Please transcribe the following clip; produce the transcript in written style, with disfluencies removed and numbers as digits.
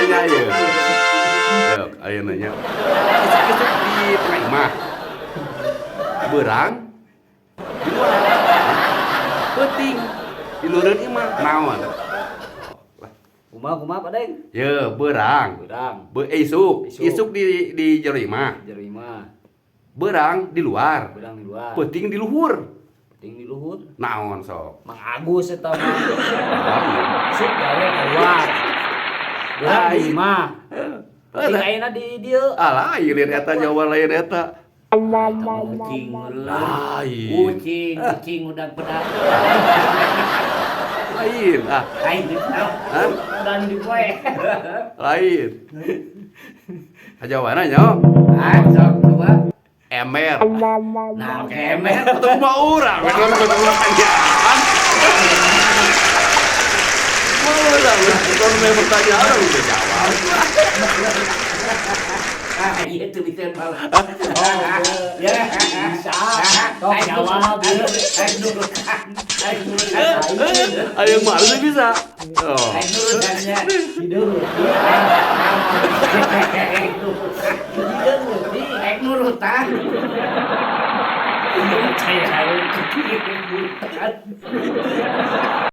nanya ya. Yok, ayo nanya. Kisah-kisah di tengah imah. Berang di luar. Penting di luar imah naon. Kumaha Pak Deng? Ya, berang. Isuk di jero imah. Jero imah. Berang di luar. Berang di luar. Penting di luhur. Penting di luhur. Naon sok. Mang Agus eta mah. Suk gawe keluar. Berang di imah. Penting ayeuna di dieu. Lain eta Jawa lain eta. Kucing Lain. Kucing udah pedak. Lain. Lain di Hah? dan di poe. Lain. Jawana nya. Sok coba. Emer. Nah, kemer. Atau mah urang bener bener pertanyaan. Kalau memang pertanyaan udah jawab. Iya tuh bisa malah. Ya, bisa. Kok jawab ya. Ayo yang malu sih bisa. Oh. Nurutannya tidur. Nurutan. Saya harus